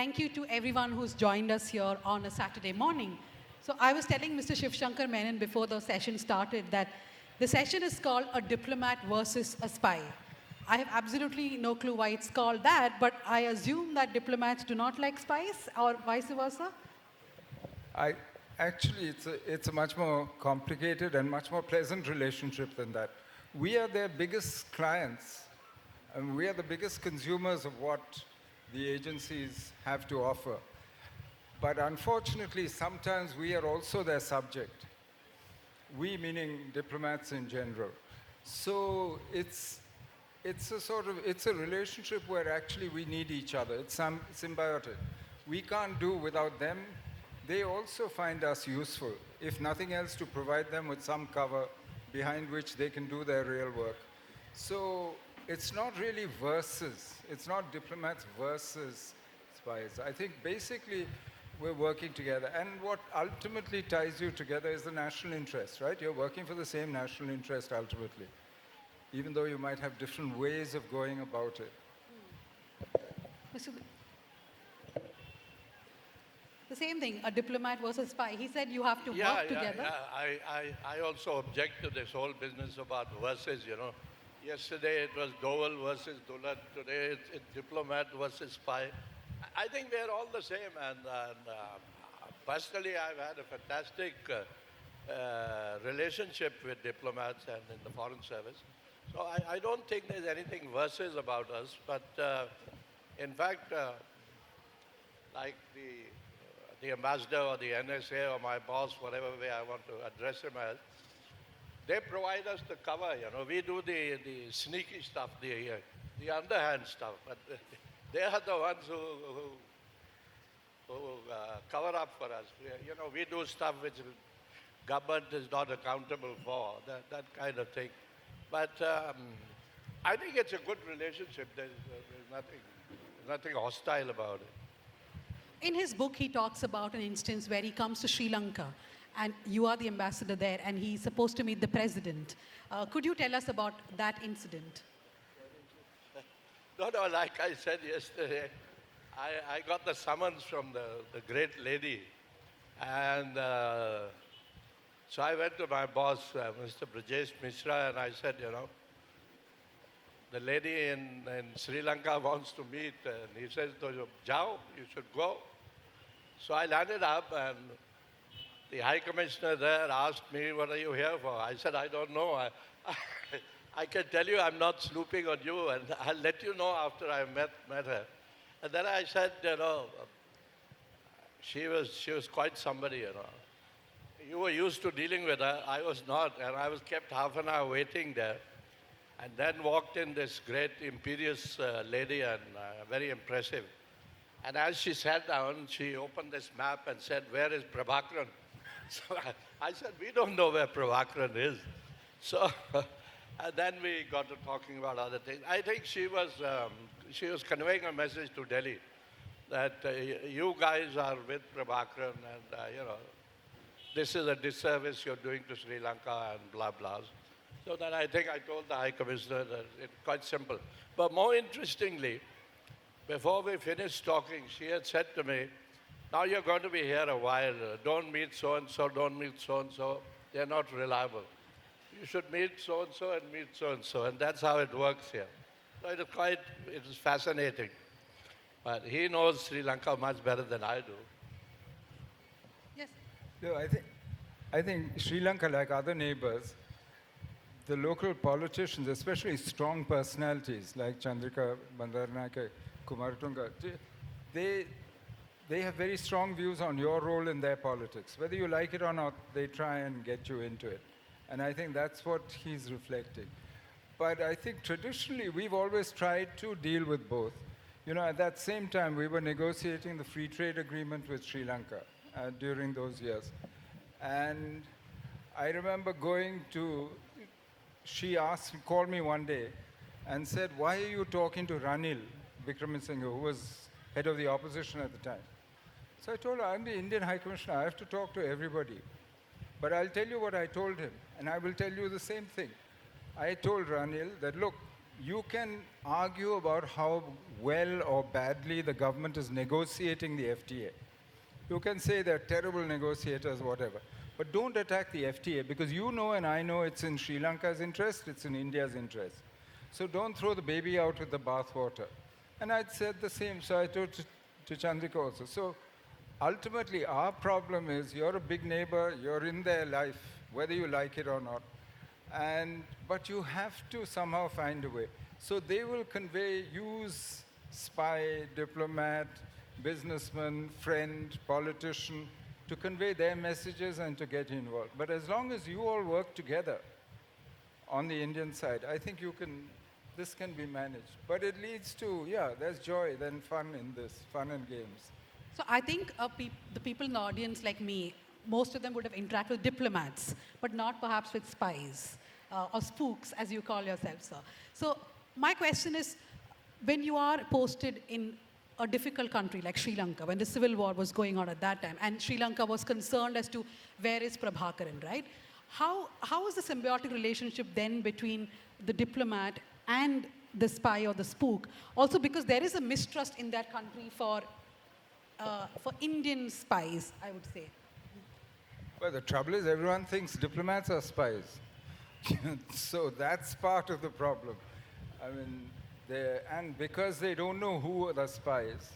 thank you to everyone who's joined us here on a Saturday morning. So I was telling Mr. Shivshankar Menon before the session started that the session is called A Diplomat versus a Spy. I have absolutely no clue why it's called that, but I assume that diplomats do not like spies, or vice versa? Actually, it's a much more complicated and much more pleasant relationship than that. We are their biggest clients, and we are the biggest consumers of what the agencies have to offer. But unfortunately, sometimes we are also their subject. We meaning diplomats in general. So it's a relationship where actually we need each other. It's symbiotic. We can't do without them. They also find us useful, if nothing else, to provide them with some cover behind which they can do their real work. So it's not really versus. It's not diplomats versus spies. I think basically we're working together. And what ultimately ties you together is the national interest, right? You're working for the same national interest ultimately, even though you might have different ways of going about it. The same thing, a diplomat versus spy. He said you have to work together. Yeah. I also object to this whole business about versus, Yesterday it was Dowell versus Dulat. Today it's diplomat versus spy. I think we're all the same. And personally, I've had a fantastic relationship with diplomats and in the foreign service. So I don't think there's anything versus about us. But in fact, like the ambassador or the NSA or my boss, whatever way I want to address him as, they provide us the cover, We do the sneaky stuff, the underhand stuff. But they are the ones who cover up for us. We do stuff which government is not accountable for, that kind of thing. But I think it's a good relationship. There's nothing hostile about it. In his book, he talks about an instance where he comes to Sri Lanka, and you are the ambassador there, and he's supposed to meet the president. Could you tell us about that incident? No, like I said yesterday, I got the summons from the great lady. And so I went to my boss, Mr. Brajesh Mishra, and I said, the lady in Sri Lanka wants to meet. And he says, Jao, you should go. So I landed up, and the High Commissioner there asked me, what are you here for? I said, I don't know. I can tell you I'm not snooping on you, and I'll let you know after I met her. And then I said, she was quite somebody, You were used to dealing with her. I was not, and I was kept half an hour waiting there. And then walked in this great imperious lady, and very impressive. And as she sat down, she opened this map and said, where is Prabhakaran? So I said, we don't know where Prabhakaran is. So and then we got to talking about other things. I think she was conveying a message to Delhi that you guys are with Prabhakaran, and this is a disservice you're doing to Sri Lanka and blah, blah. So then I think I told the High Commissioner that it's quite simple. But more interestingly, before we finished talking, she had said to me, now you're going to be here a while. Don't meet so-and-so, don't meet so-and-so. They're not reliable. You should meet so-and-so and meet so-and-so. And that's how it works here. So it is fascinating. But he knows Sri Lanka much better than I do. Yes. No, I think Sri Lanka, like other neighbors, the local politicians, especially strong personalities like Chandrika Bandaranaike, Kumaratunga, they have very strong views on your role in their politics. Whether you like it or not, they try and get you into it. And I think that's what he's reflecting. But I think traditionally, we've always tried to deal with both. At that same time, we were negotiating the free trade agreement with Sri Lanka during those years. And I remember she called me one day and said, why are you talking to Ranil Vikramasinghe, who was head of the opposition at the time? So I told her, I'm the Indian High Commissioner, I have to talk to everybody. But I'll tell you what I told him, and I will tell you the same thing. I told Ranil that, look, you can argue about how well or badly the government is negotiating the FTA. You can say they're terrible negotiators, whatever. But don't attack the FTA, because you know and I know it's in Sri Lanka's interest, it's in India's interest. So don't throw the baby out with the bathwater. And I'd said the same, so I told to Chandrika also. So ultimately, our problem is you're a big neighbor, you're in their life, whether you like it or not. But you have to somehow find a way. So they will use spy, diplomat, businessman, friend, politician, to convey their messages and to get involved. But as long as you all work together on the Indian side, I think this can be managed. But it leads to, there's joy, then fun in this, fun and games. So I think the people in the audience like me, most of them would have interacted with diplomats, but not perhaps with spies or spooks, as you call yourself, sir. So my question is, when you are posted in a difficult country like Sri Lanka, when the civil war was going on at that time, and Sri Lanka was concerned as to where is Prabhakaran, right? How is the symbiotic relationship then between the diplomat and the spy or the spook? Also because there is a mistrust in that country for Indian spies, I would say. Well, the trouble is everyone thinks diplomats are spies. So that's part of the problem. I mean, and because they don't know who are the spies,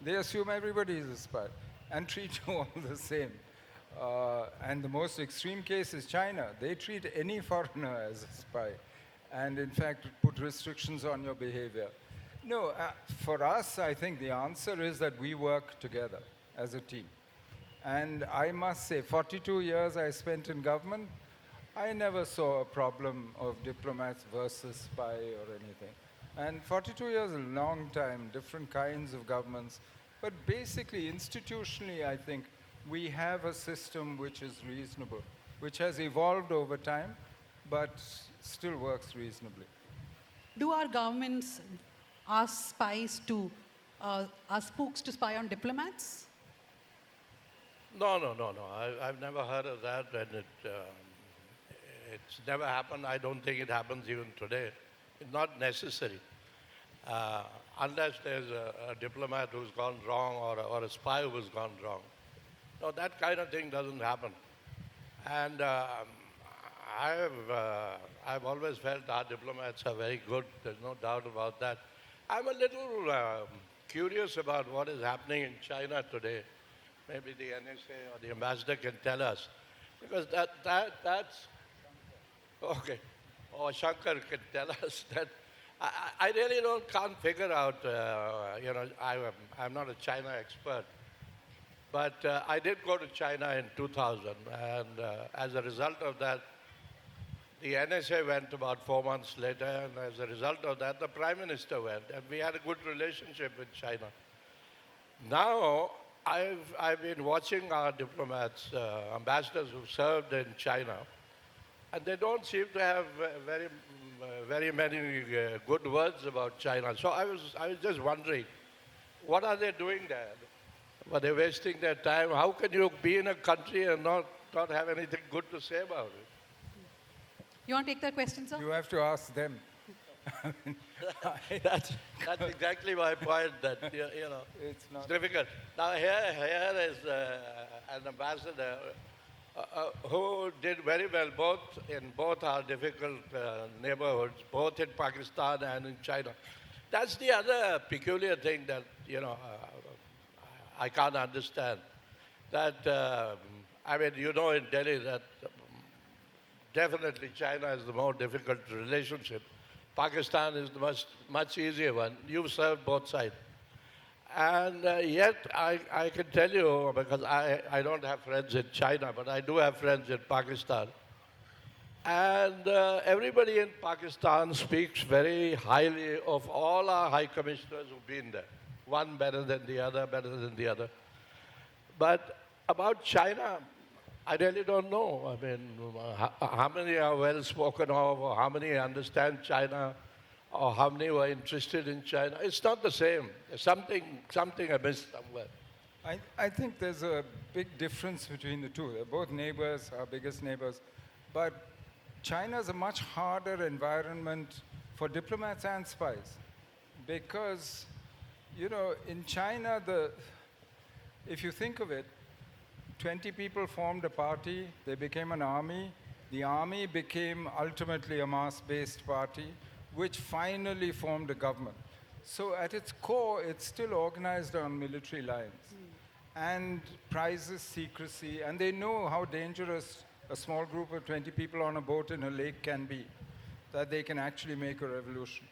they assume everybody is a spy and treat you all the same. And the most extreme case is China. They treat any foreigner as a spy and, in fact, put restrictions on your behavior. No, for us, I think the answer is that we work together as a team. And I must say, 42 years I spent in government, I never saw a problem of diplomats versus spy or anything. And 42 years is a long time, different kinds of governments. But basically, institutionally, I think we have a system which is reasonable, which has evolved over time, but still works reasonably. Do our governments ask spooks to spy on diplomats? No. I've never heard of that, and it's never happened. I don't think it happens even today. It's not necessary. Unless there's a diplomat who's gone wrong or a spy who's gone wrong. No, that kind of thing doesn't happen. And I've always felt our diplomats are very good. There's no doubt about that. I'm a little curious about what is happening in China today. Maybe the NSA or the ambassador can tell us. Because that's... Okay. Or Shankar can tell us that. I really can't figure out, I'm not a China expert. But I did go to China in 2000. And as a result of that, the NSA went about 4 months later. And as a result of that, the Prime Minister went. And we had a good relationship with China. Now, I've been watching our diplomats, ambassadors who served in China, and they don't seem to have very many good words about China. So I was just wondering, what are they doing there? Are they wasting their time? How can you be in a country and not have anything good to say about it? You want to take that question, sir? You have to ask them. That's exactly my point. That it's not difficult. Now here is an ambassador who did very well in both our difficult neighborhoods, both in Pakistan and in China. That's the other peculiar thing that I can't understand. That in Delhi that definitely China is the more difficult relationship. Pakistan is the much easier one. You've served both sides. And yet, I can tell you, because I don't have friends in China, but I do have friends in Pakistan. And everybody in Pakistan speaks very highly of all our high commissioners who've been there. One better than the other. But about China, I really don't know. I mean, how many are well spoken of, or how many understand China, or how many were interested in China? It's not the same. There's something I missed somewhere. I think there's a big difference between the two. They're both neighbors, our biggest neighbors. But China's a much harder environment for diplomats and spies. Because, in China, if you think of it, 20 people formed a party, they became an army. The army became ultimately a mass-based party, which finally formed a government. So at its core, it's still organized on military lines and prizes secrecy, and they know how dangerous a small group of 20 people on a boat in a lake can be, that they can actually make a revolution.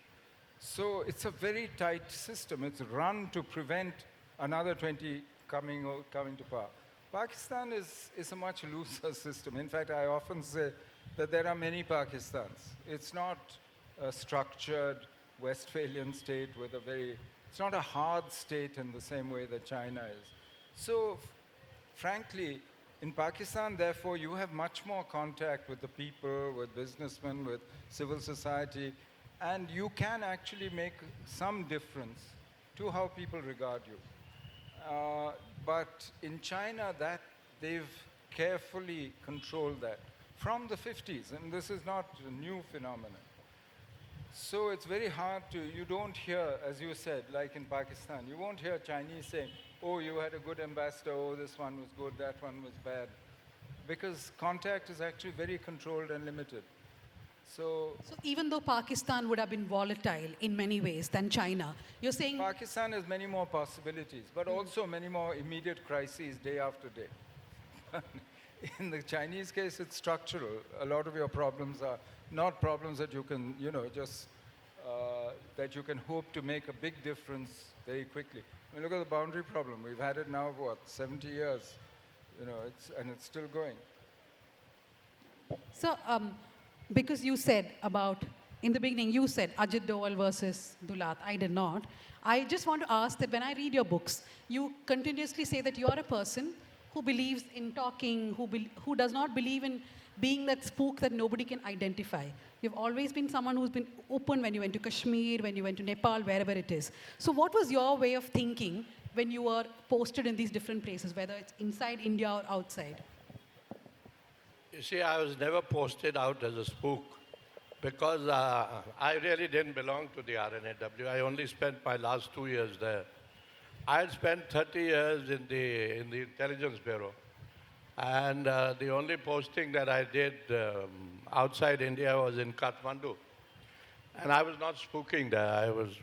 So it's a very tight system. It's run to prevent another 20 coming to power. Pakistan is a much looser system. In fact, I often say that there are many Pakistans. It's not a structured Westphalian state with it's not a hard state in the same way that China is. So, frankly, in Pakistan, therefore, you have much more contact with the people, with businessmen, with civil society, and you can actually make some difference to how people regard you. But in China, they've carefully controlled that from the 50s, and this is not a new phenomenon. So it's very hard you don't hear, as you said, like in Pakistan, you won't hear Chinese saying, oh, you had a good ambassador, oh, this one was good, that one was bad. Because contact is actually very controlled and limited. So even though Pakistan would have been volatile in many ways than China, you're saying... Pakistan has many more possibilities, but also many more immediate crises day after day. In the Chinese case, it's structural. A lot of your problems are not problems that you can, that you can hope to make a big difference very quickly. I mean, look at the boundary problem. We've had it now for, 70 years, and it's still going. So, because you said in the beginning, you said Ajit Doval versus Dulat. I did not. I just want to ask that when I read your books, you continuously say that you are a person who believes in talking, who does not believe in being that spook that nobody can identify. You've always been someone who's been open when you went to Kashmir, when you went to Nepal, wherever it is. So what was your way of thinking when you were posted in these different places, whether it's inside India or outside? You see, I was never posted out as a spook because I really didn't belong to the RNAW. I only spent my last 2 years there. I had spent 30 years in the Intelligence Bureau. And the only posting that I did outside India was in Kathmandu. And I was not spooking there. I was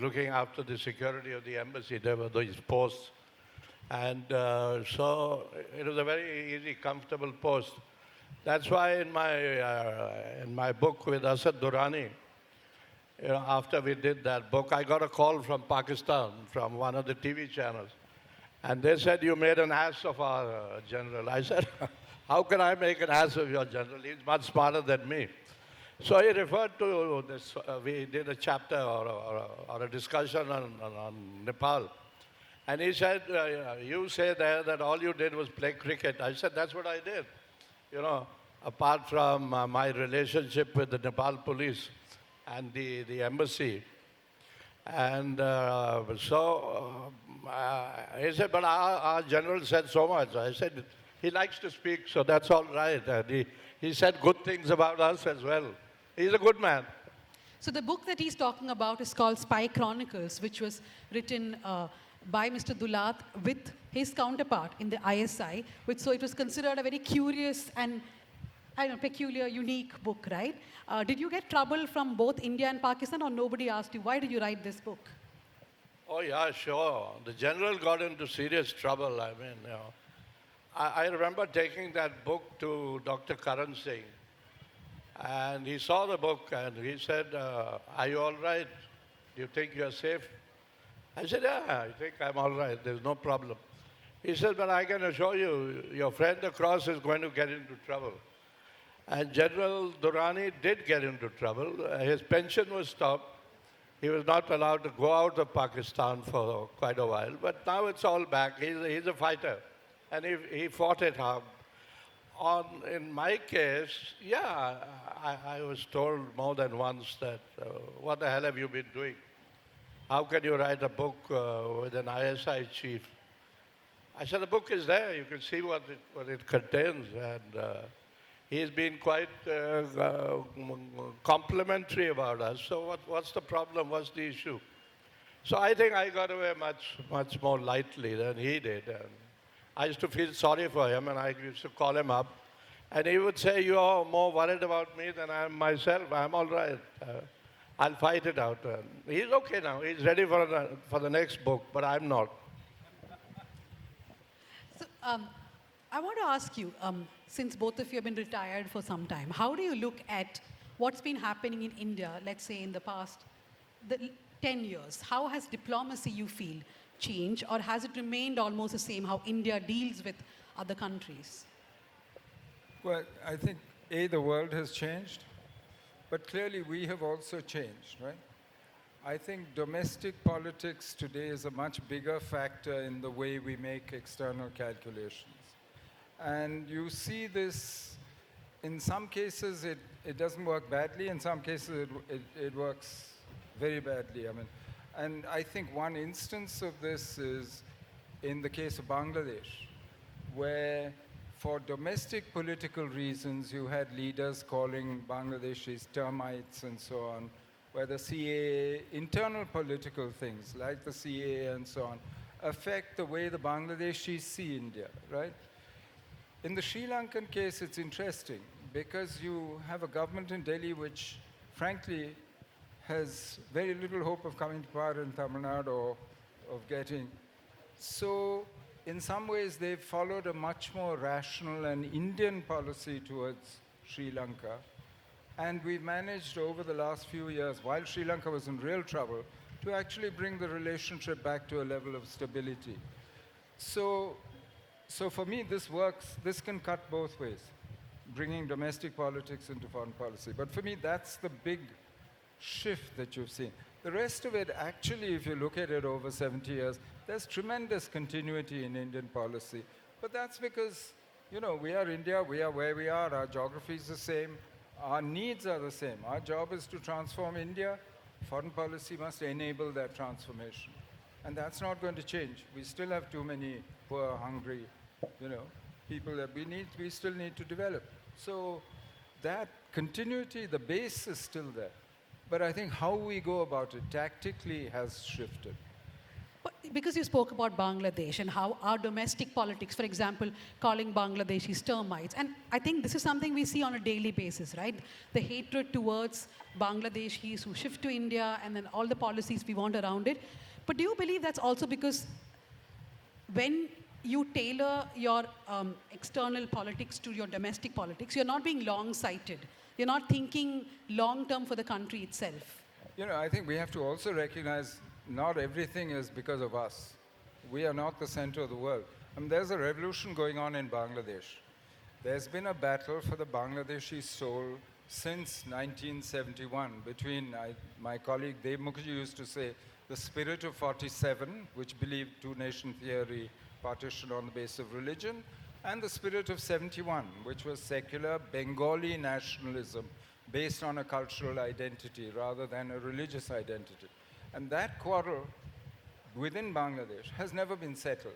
looking after the security of the embassy. There were these posts. And so it was a very easy, comfortable post. That's why in my book with Asad Durrani, after we did that book, I got a call from Pakistan, from one of the TV channels. And they said, you made an ass of our general. I said, how can I make an ass of your general? He's much smarter than me. So he referred to this, we did a chapter or a discussion on Nepal. And he said, you say there that all you did was play cricket. I said, that's what I did. Apart from my relationship with the Nepal police and the embassy. And he said, but our general said so much. I said, he likes to speak, so that's all right. And he said good things about us as well. He's a good man. So the book that he's talking about is called Spy Chronicles, which was written by Mr. Dulat with his counterpart in the ISI, so it was considered a very curious and peculiar, unique book, right? Did you get trouble from both India and Pakistan, or nobody asked you, why did you write this book? Oh, yeah, sure. The general got into serious trouble. I mean, I remember taking that book to Dr. Karan Singh, and he saw the book and he said, are you all right? Do you think you're safe? I said, yeah, I think I'm all right. There's no problem. He said, but I can assure you, your friend across is going to get into trouble. And General Durrani did get into trouble. His pension was stopped. He was not allowed to go out of Pakistan for quite a while. But now it's all back. He's a fighter. And he fought it hard. In my case, yeah, I was told more than once that, what the hell have you been doing? How can you write a book with an ISI chief? I said, the book is there. You can see what it contains. And he's been quite complimentary about us. So what's the problem? What's the issue? So I think I got away much more lightly than he did. And I used to feel sorry for him, and I used to call him up. And he would say, "You are more worried about me than I am myself. I'm all right. I'll fight it out." He's okay now. He's ready for the next book, but I'm not. So, I want to ask you, since both of you have been retired for some time, how do you look at what's been happening in India, let's say in the past 10 years? How has diplomacy, you feel, changed, or has it remained almost the same, how India deals with other countries? Well, I think, the world has changed, but clearly we have also changed, right? I think domestic politics today is a much bigger factor in the way we make external calculations. And you see this, in some cases it doesn't work badly, in some cases it works very badly. I mean, and I think one instance of this is in the case of Bangladesh, where for domestic political reasons you had leaders calling Bangladeshis termites and so on, where the CAA, internal political things like the CAA and so on, affect the way the Bangladeshis see India, right? In the Sri Lankan case, it's interesting because you have a government in Delhi which, frankly, has very little hope of coming to power in Tamil Nadu or of getting. So, in some ways, they've followed a much more rational and Indian policy towards Sri Lanka. And we've managed over the last few years, while Sri Lanka was in real trouble, to actually bring the relationship back to a level of stability. So for me, this works. This can cut both ways, bringing domestic politics into foreign policy. But for me, that's the big shift that you've seen. The rest of it, actually, if you look at it over 70 years, there's tremendous continuity in Indian policy. But that's because, you know, we are India, we are where we are, our geography is the same, our needs are the same. Our job is to transform India. Foreign policy must enable that transformation. And that's not going to change. We still have too many poor, hungry, you know, people that we still need to develop. So that continuity, the base is still there. But I think how we go about it tactically has shifted. But because you spoke about Bangladesh and how our domestic politics, for example, calling Bangladeshis termites, and I think this is something we see on a daily basis, right? The hatred towards Bangladeshis who shift to India and then all the policies we want around it. But do you believe that's also because when you tailor your external politics to your domestic politics, you're not being long-sighted. You're not thinking long-term for the country itself. You know, I think we have to also recognize not everything is because of us. We are not the center of the world. I mean, there's a revolution going on in Bangladesh. There's been a battle for the Bangladeshi soul since 1971 between, my colleague Dev Mukherjee used to say, the spirit of 47, which believed two-nation theory, partition on the basis of religion, and the spirit of 71, which was secular Bengali nationalism based on a cultural identity rather than a religious identity. And that quarrel within Bangladesh has never been settled.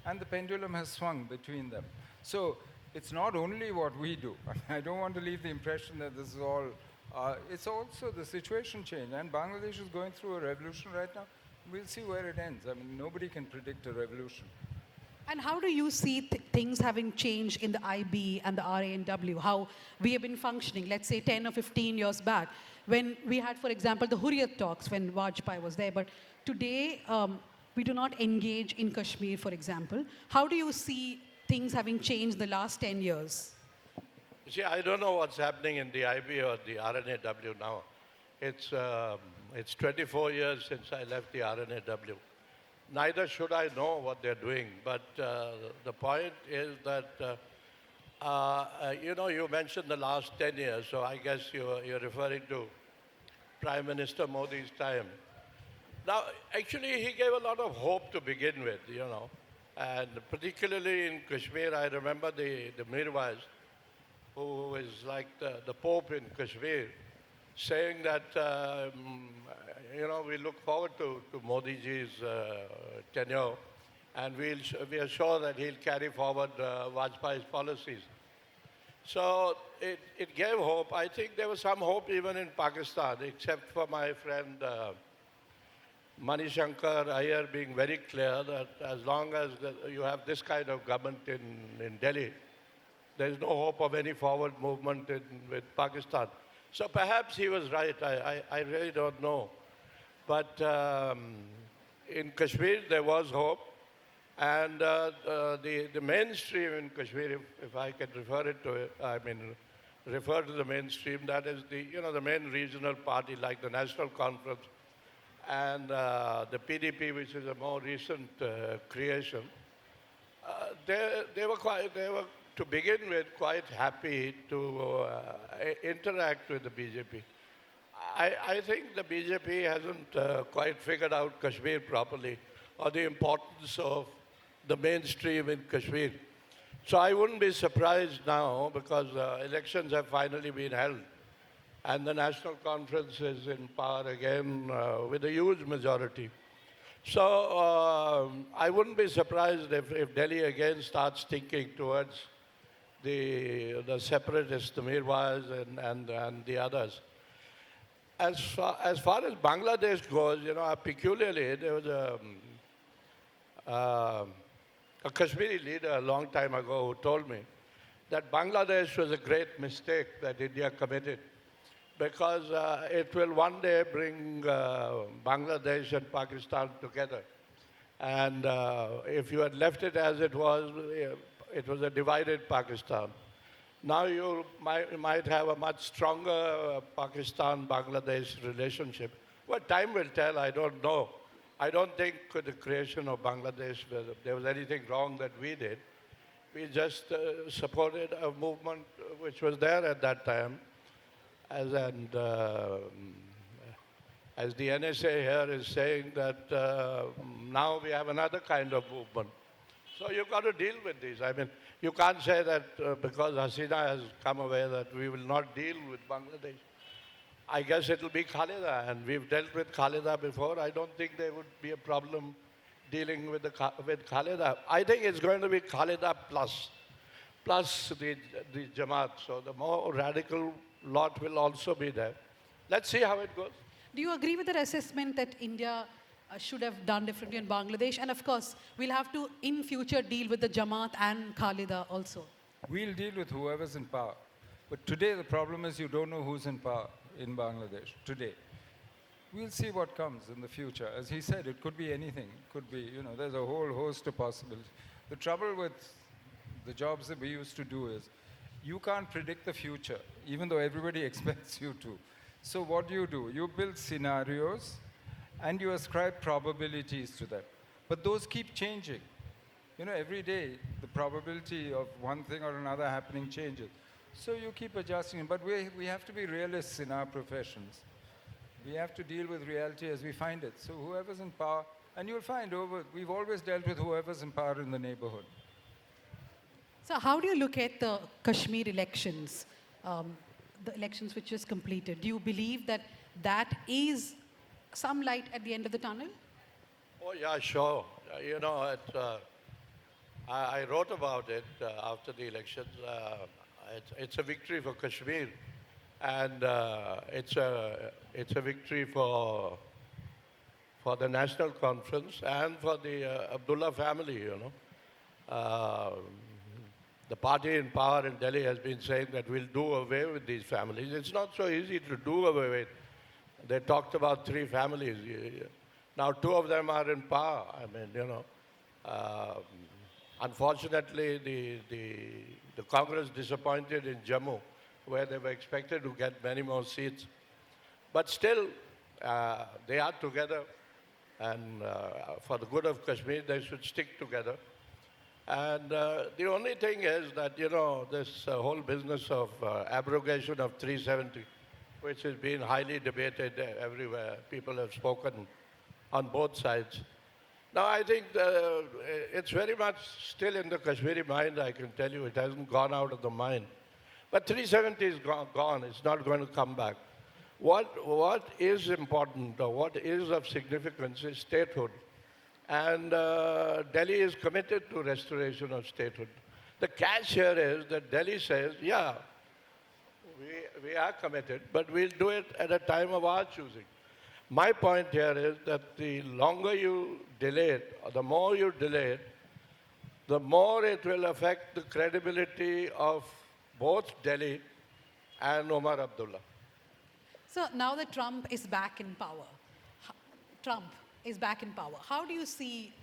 And the pendulum has swung between them. So it's not only what we do. I don't want to leave the impression that this is all, it's also the situation change. And Bangladesh is going through a revolution right now. We'll see where it ends. I mean, nobody can predict a revolution. And how do you see things having changed in the IB and the RANW, how we have been functioning, let's say 10 or 15 years back, when we had, for example, the Hurriyat talks when Vajpayee was there. But today, we do not engage in Kashmir, for example. How do you see things having changed the last 10 years? See, I don't know what's happening in the IB or the RNAW now. It's 24 years since I left the RNAW. Neither should I know what they're doing, but the point is that, you know, you mentioned the last 10 years, so I guess you're referring to Prime Minister Modi's time. Now, actually, he gave a lot of hope to begin with, you know, and particularly in Kashmir, I remember the Mirwais, who is like the Pope in Kashmir, saying that, you know, we look forward to Modi ji's tenure, and we are sure that he'll carry forward Vajpayee's policies. So it gave hope. I think there was some hope even in Pakistan, except for my friend Manishankar Iyer being very clear that as long as you have this kind of government in Delhi, there is no hope of any forward movement with Pakistan. So perhaps he was right. I really don't know. But in Kashmir, there was hope. And the mainstream in Kashmir, if I can refer to the mainstream, that is the main regional party like the National Conference and the PDP, which is a more recent creation. They were, to begin with, quite happy to interact with the BJP. I think the BJP hasn't quite figured out Kashmir properly or the importance of the mainstream in Kashmir. So I wouldn't be surprised now because elections have finally been held and the National Conference is in power again with a huge majority. So I wouldn't be surprised if Delhi again starts thinking towards the separatists, the Mirwais and the others. As far as Bangladesh goes, peculiarly, there was a Kashmiri leader a long time ago who told me that Bangladesh was a great mistake that India committed because it will one day bring Bangladesh and Pakistan together. And if you had left it as it was a divided Pakistan. Now you might have a much stronger Pakistan-Bangladesh relationship. Well, time will tell, I don't know. I don't think with the creation of Bangladesh there was anything wrong that we did. We just supported a movement which was there at that time. As the NSA here is saying that now we have another kind of movement. So you've got to deal with these. I mean, you can't say that because Hasina has come away that we will not deal with Bangladesh. I guess it will be Khalida, and we've dealt with Khalida before. I don't think there would be a problem dealing with Khalida. I think it's going to be Khalida plus the Jamaat. So the more radical lot will also be there. Let's see how it goes. Do you agree with that assessment that India should have done differently in Bangladesh? And of course, we'll have to, in future, deal with the Jamaat and Khalida also. We'll deal with whoever's in power. But today the problem is you don't know who's in power in Bangladesh today. We'll see what comes in the future. As he said, it could be anything. It could be, there's a whole host of possibilities. The trouble with the jobs that we used to do is you can't predict the future, even though everybody expects you to. So what do? You build scenarios and you ascribe probabilities to them. But those keep changing. Every day the probability of one thing or another happening changes. So you keep adjusting. But we have to be realists in our professions. We have to deal with reality as we find it. So whoever's in power, and you'll find we've always dealt with whoever's in power in the neighborhood. So how do you look at the Kashmir elections, the elections which is completed? Do you believe that is some light at the end of the tunnel? Oh, yeah, sure. I wrote about it after the elections. It's a victory for Kashmir, and it's a victory for the National Conference and for the Abdullah family, The party in power in Delhi has been saying that we'll do away with these families. It's not so easy to do away with. They talked about 3 families. Now 2 of them are in power. I mean, unfortunately, the Congress disappointed in Jammu, where they were expected to get many more seats. But still, they are together. And for the good of Kashmir, they should stick together. And the only thing is that, this whole business of abrogation of 370, which has been highly debated everywhere. People have spoken on both sides. Now, I think it's very much still in the Kashmiri mind, I can tell you. It hasn't gone out of the mind. But 370 is gone. It's not going to come back. What is important or what is of significance is statehood. And Delhi is committed to restoration of statehood. The catch here is that Delhi says, yeah, we are committed, but we'll do it at a time of our choosing. My point here is that the longer you delay it, or the more you delay it, the more it will affect the credibility of both Delhi and Omar Abdullah. So now that Trump is back in power, Trump is back in power, how do you see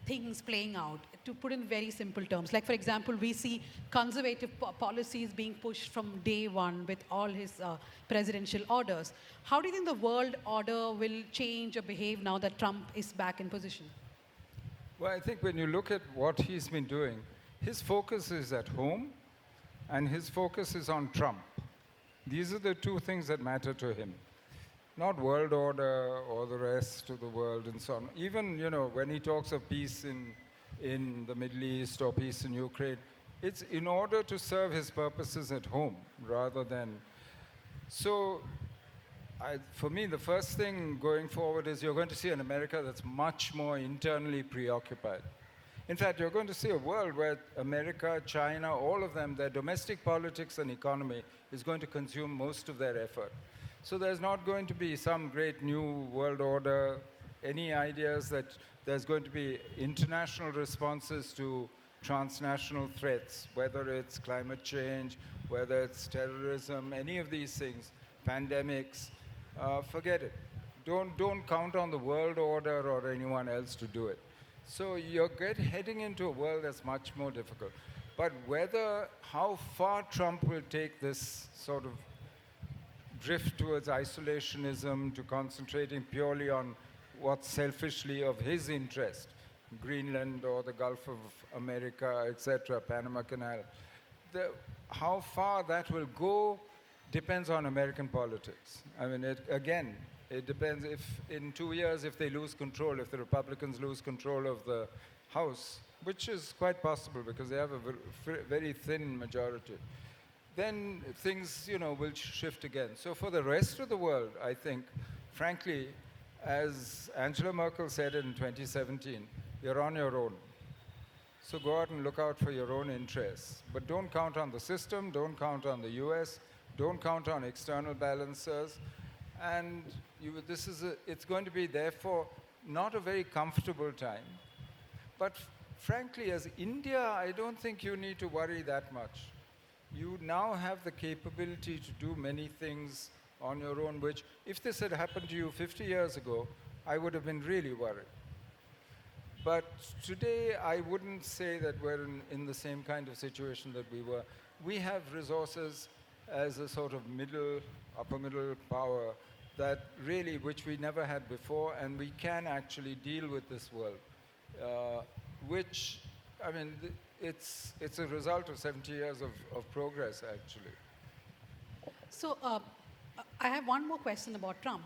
things playing out? To put in very simple terms, like for example, we see conservative policies being pushed from day one with all his presidential orders. How do you think the world order will change or behave now that Trump is back in position? Well, I think when you look at what he's been doing, his focus is at home and his focus is on Trump. These are the two things that matter to him. Not world order or the rest of the world and so on. Even, when he talks of peace in the Middle East or peace in Ukraine, it's in order to serve his purposes at home rather than... So, for me, the first thing going forward is you're going to see an America that's much more internally preoccupied. In fact, you're going to see a world where America, China, all of them, their domestic politics and economy is going to consume most of their effort. So there's not going to be some great new world order, any ideas that there's going to be international responses to transnational threats, whether it's climate change, whether it's terrorism, any of these things, pandemics. Forget it. Don't count on the world order or anyone else to do it. So you're heading into a world that's much more difficult. But how far Trump will take this sort of drift towards isolationism, to concentrating purely on what's selfishly of his interest, Greenland or the Gulf of America, etc., Panama Canal. How far that will go depends on American politics. I mean, it depends if in 2 years, if they lose control, if the Republicans lose control of the House, which is quite possible because they have a very thin majority, then things, will shift again. So for the rest of the world, I think, frankly, as Angela Merkel said in 2017, you're on your own. So go out and look out for your own interests. But don't count on the system, don't count on the US, don't count on external balancers. And it's going to be, therefore, not a very comfortable time. But frankly, as India, I don't think you need to worry that much. You now have the capability to do many things on your own, which, if this had happened to you 50 years ago, I would have been really worried. But today, I wouldn't say that we're in the same kind of situation that we were. We have resources as a sort of upper middle power that really, which we never had before, and we can actually deal with this world, which, I mean, it's a result of 70 years of progress, actually. So I have one more question about Trump.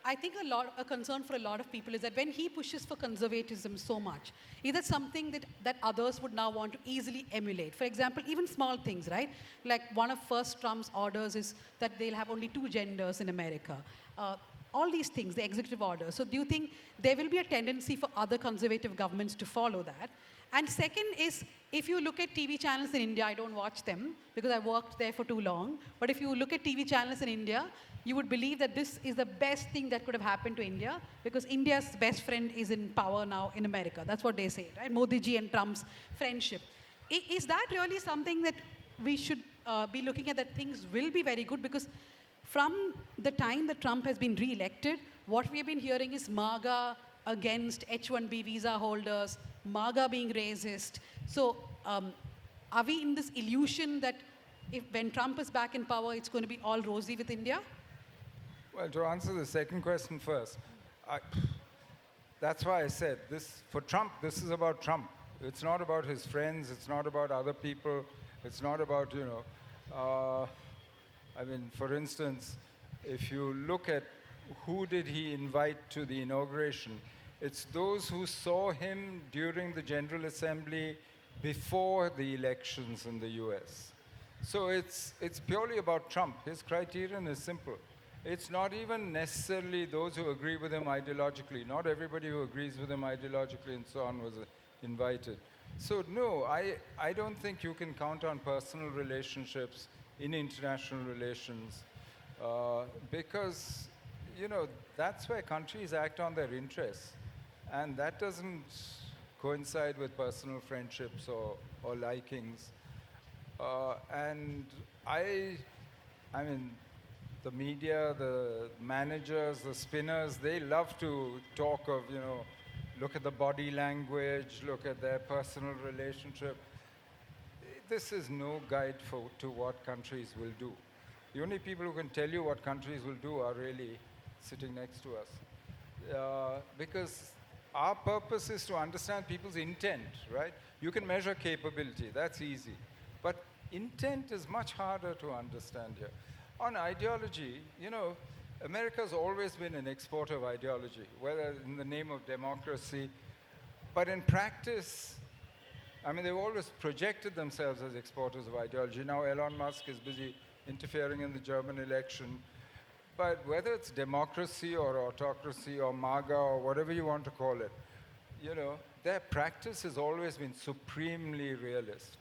I think a concern for a lot of people is that when he pushes for conservatism so much, is that something that others would now want to easily emulate? For example, even small things, right? Like one of first Trump's orders is that they'll have only 2 genders in America. All these things, the executive order. So do you think there will be a tendency for other conservative governments to follow that? And second is, if you look at TV channels in India, I don't watch them because I worked there for too long, but if you look at TV channels in India, you would believe that this is the best thing that could have happened to India because India's best friend is in power now in America. That's what they say, right? Modi ji and Trump's friendship. Is that really something that we should be looking at, that things will be very good? Because from the time that Trump has been re-elected, what we have been hearing is MAGA against H-1B visa holders, MAGA being racist. So are we in this illusion that when Trump is back in power, it's going to be all rosy with India? Well, to answer the second question first, that's why I said this, for Trump, this is about Trump. It's not about his friends, it's not about other people, it's not about, I mean, for instance, if you look at who did he invite to the inauguration, it's those who saw him during the General Assembly before the elections in the US. So it's purely about Trump. His criterion is simple. It's not even necessarily those who agree with him ideologically. Not everybody who agrees with him ideologically and so on was invited. So no, I don't think you can count on personal relationships in international relations because, you know, that's where countries act on their interests. And that doesn't coincide with personal friendships or likings. And I mean, the media, the managers, the spinners, they love to talk of, you know, look at the body language, look at their personal relationship. This is no guide to what countries will do. The only people who can tell you what countries will do are really sitting next to us. Because our purpose is to understand people's intent, right? You can measure capability, that's easy. But intent is much harder to understand here. On ideology, you know, America's always been an exporter of ideology, whether in the name of democracy, but in practice, I mean, they've always projected themselves as exporters of ideology. Now Elon Musk is busy interfering in the German election. But whether it's democracy or autocracy or MAGA or whatever you want to call it, you know, their practice has always been supremely realist.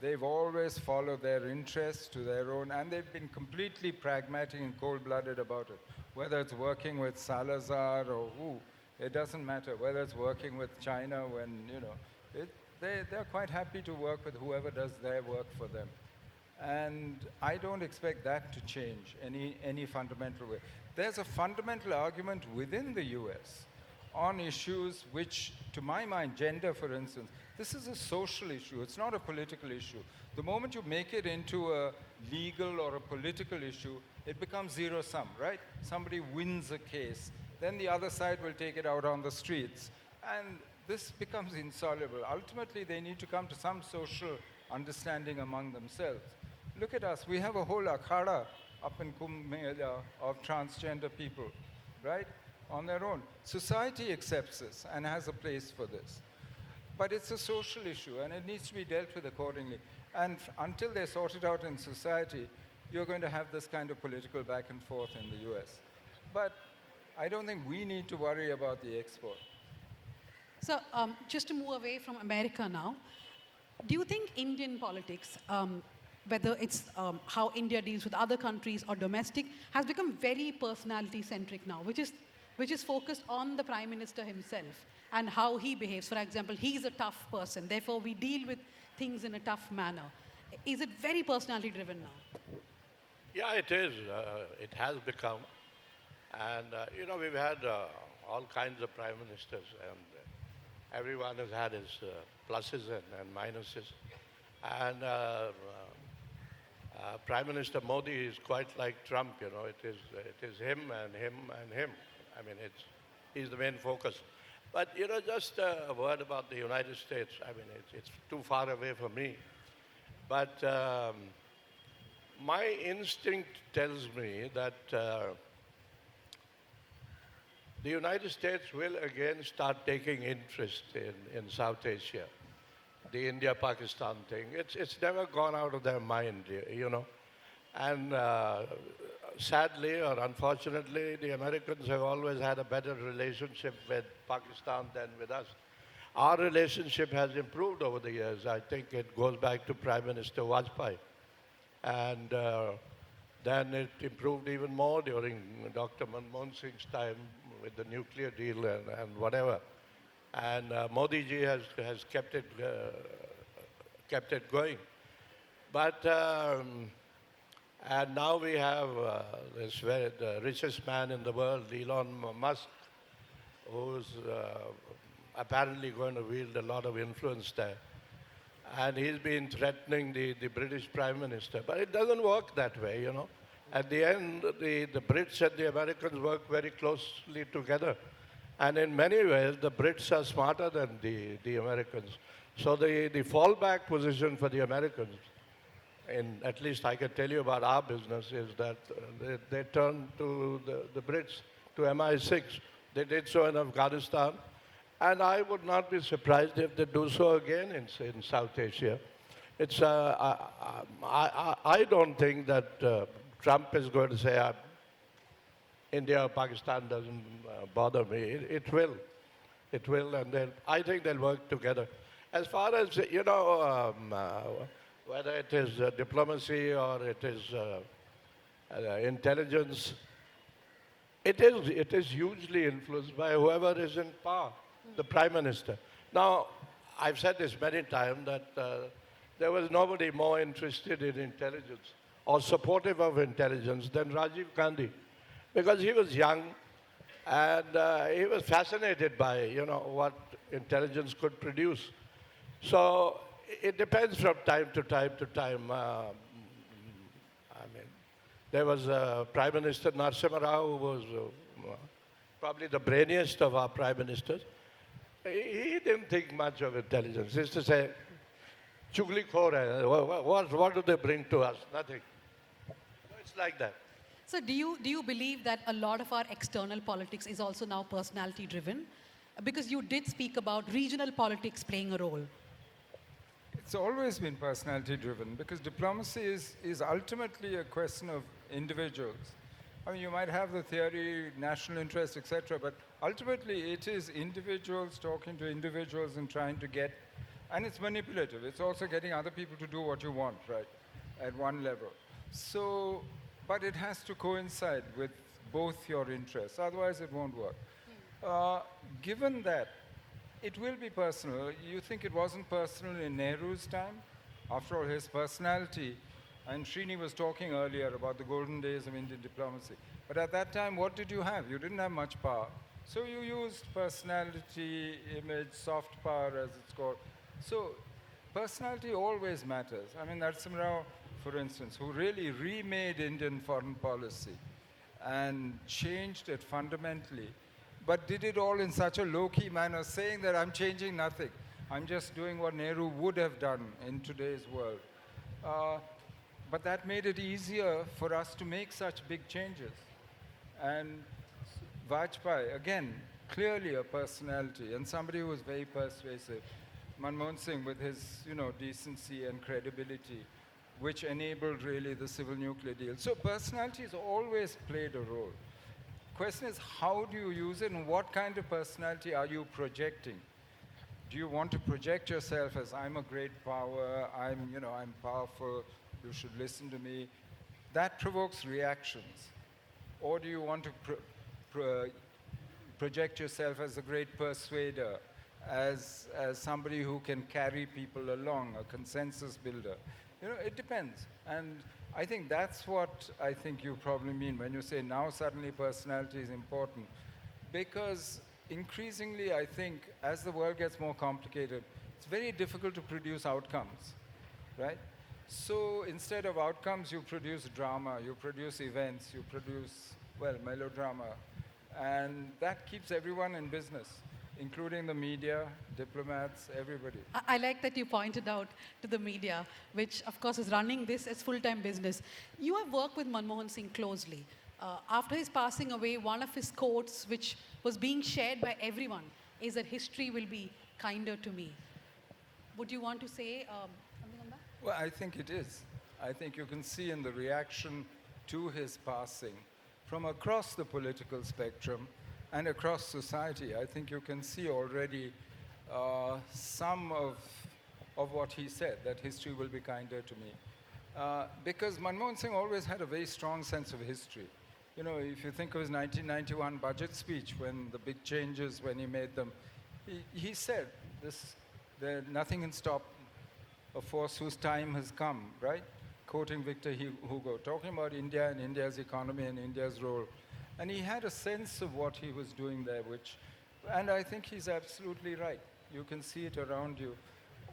They've always followed their interests to their own, and they've been completely pragmatic and cold-blooded about it. Whether it's working with Salazar or who, it doesn't matter. Whether it's working with China when, you know, they're quite happy to work with whoever does their work for them. And I don't expect that to change any fundamental way. There's a fundamental argument within the US on issues which, to my mind, gender, for instance, this is a social issue. It's not a political issue. The moment you make it into a legal or a political issue, it becomes zero-sum, right? Somebody wins a case, then the other side will take it out on the streets. And this becomes insoluble. Ultimately, they need to come to some social understanding among themselves. Look at us. We have a whole akhada up in Kumbh Mela of transgender people, right? On their own. Society accepts this and has a place for this. But it's a social issue, and it needs to be dealt with accordingly. And until they sort it out in society, you're going to have this kind of political back and forth in the US. But I don't think we need to worry about the export. So just to move away from America now, do you think Indian politics, whether it's how India deals with other countries or domestic, has become very personality-centric now, which is focused on the Prime Minister himself and how he behaves? For example, he's a tough person, therefore we deal with things in a tough manner. Is it very personality-driven now? Yeah, it is. It has become. And, you know, we've had all kinds of prime ministers, and everyone has had his pluses and minuses. And Prime Minister Modi is quite like Trump, you know. It is him and him and him. I mean, he's the main focus. But, you know, just a word about the United States. I mean, it's too far away for me. But my instinct tells me that the United States will again start taking interest in South Asia. The India-Pakistan thing, it's never gone out of their mind, you know. And sadly or unfortunately, the Americans have always had a better relationship with Pakistan than with us. Our relationship has improved over the years. I think it goes back to Prime Minister Vajpayee. And then it improved even more during Dr. Manmohan Singh's time with the nuclear deal and whatever. And Modi ji has kept it going. But and now we have the richest man in the world, Elon Musk, who's apparently going to wield a lot of influence there. And he's been threatening the British Prime Minister. But it doesn't work that way, you know. At the end, the Brits and the Americans work very closely together. And in many ways, the Brits are smarter than the Americans. So the fallback position for the Americans, and at least I can tell you about our business, is that they turn to the Brits, to MI6. They did so in Afghanistan. And I would not be surprised if they do so again in South Asia. It's, I don't think that Trump is going to say, India or Pakistan doesn't bother me. It will. It will, and I think they'll work together. As far as, whether it is diplomacy or it is intelligence, it is hugely influenced by whoever is in power, the prime minister. Now, I've said this many times that there was nobody more interested in intelligence or supportive of intelligence than Rajiv Gandhi, because he was young and he was fascinated by, what intelligence could produce. So it depends from time to time to time. There was Prime Minister Narasimha Rao, who was probably the brainiest of our prime ministers. He didn't think much of intelligence. He used to say, "Chugli khor hai. What do they bring to us? Nothing." It's like that. So do you believe that a lot of our external politics is also now personality driven? Because you did speak about regional politics playing a role. It's always been personality driven because diplomacy is ultimately a question of individuals. I mean, you might have the theory, national interest, etc., but ultimately it is individuals talking to individuals and trying to get, and it's manipulative. It's also getting other people to do what you want, right, at one level. So, but it has to coincide with both your interests, otherwise it won't work. Given that, it will be personal. You think it wasn't personal in Nehru's time? After all, his personality, and Srini was talking earlier about the golden days of Indian diplomacy. But at that time, what did you have? You didn't have much power. So you used personality, image, soft power, as it's called. So personality always matters. I mean, Narasimha Rao, for instance, who really remade Indian foreign policy and changed it fundamentally, but did it all in such a low-key manner, saying that I'm changing nothing. I'm just doing what Nehru would have done in today's world. But that made it easier for us to make such big changes. And Vajpayee, again, clearly a personality and somebody who was very persuasive. Manmohan Singh with his, decency and credibility, which enabled really the civil nuclear deal. So personality has always played a role. Question is, how do you use it and what kind of personality are you projecting? Do you want to project yourself as I'm a great power, I'm powerful, you should listen to me? That provokes reactions. Or do you want to project yourself as a great persuader, as somebody who can carry people along, a consensus builder? It depends. And I think that's what I think you probably mean when you say now suddenly personality is important. Because increasingly, I think, as the world gets more complicated, it's very difficult to produce outcomes, right? So instead of outcomes, you produce drama, you produce events, you produce, melodrama. And that keeps everyone in business, including the media, diplomats, everybody. I like that you pointed out to the media, which of course is running this as full-time business. You have worked with Manmohan Singh closely. After his passing away, one of his quotes, which was being shared by everyone, is that history will be kinder to me. Would you want to say something on that? Well, I think it is. I think you can see in the reaction to his passing from across the political spectrum and across society. I think you can see already some of what he said, that history will be kinder to me. Because Manmohan Singh always had a very strong sense of history. If you think of his 1991 budget speech, when the big changes, when he made them, he said, nothing can stop a force whose time has come, right? Quoting Victor Hugo, talking about India and India's economy and India's role. And he had a sense of what he was doing there, and I think he's absolutely right. You can see it around you.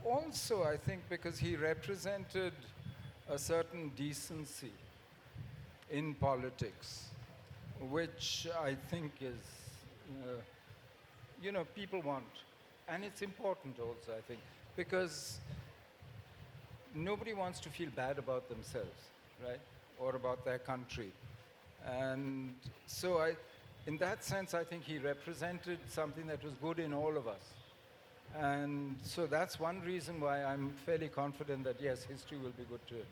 Also, I think because he represented a certain decency in politics, which I think is, people want. And it's important also, I think, because nobody wants to feel bad about themselves, right? Or about their country. And so in that sense, I think he represented something that was good in all of us. And so that's one reason why I'm fairly confident that, yes, history will be good to it.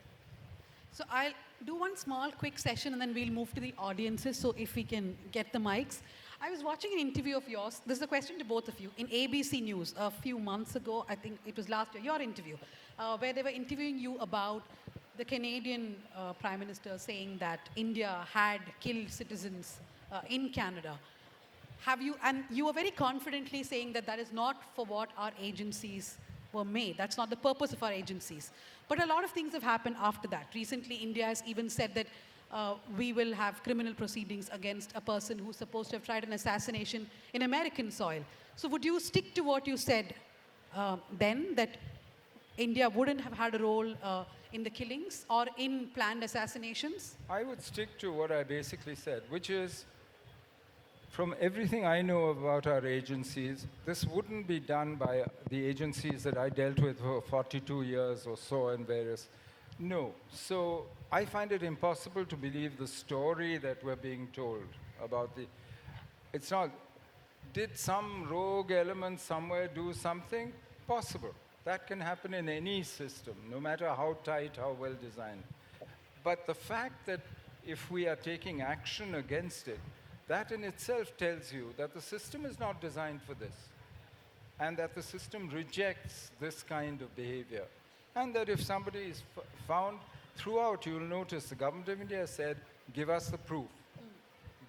So I'll do one small quick session and then we'll move to the audiences. So if we can get the mics. I was watching an interview of yours. This is a question to both of you. In ABC News a few months ago, I think it was last year, your interview, where they were interviewing you about the Canadian Prime Minister saying that India had killed citizens in Canada. And you were very confidently saying that that is not for what our agencies were made. That's not the purpose of our agencies. But a lot of things have happened after that. Recently, India has even said that we will have criminal proceedings against a person who's supposed to have tried an assassination in American soil. So would you stick to what you said then, that India wouldn't have had a role in the killings or in planned assassinations? I would stick to what I basically said, which is, from everything I know about our agencies, this wouldn't be done by the agencies that I dealt with for 42 years or so in various. No. So I find it impossible to believe the story that we're being told about the. It's not. Did some rogue element somewhere do something? Possible. That can happen in any system, no matter how tight, how well designed. But the fact that if we are taking action against it, that in itself tells you that the system is not designed for this, and that the system rejects this kind of behavior. And that if somebody is found, throughout you'll notice the government of India said, give us the proof.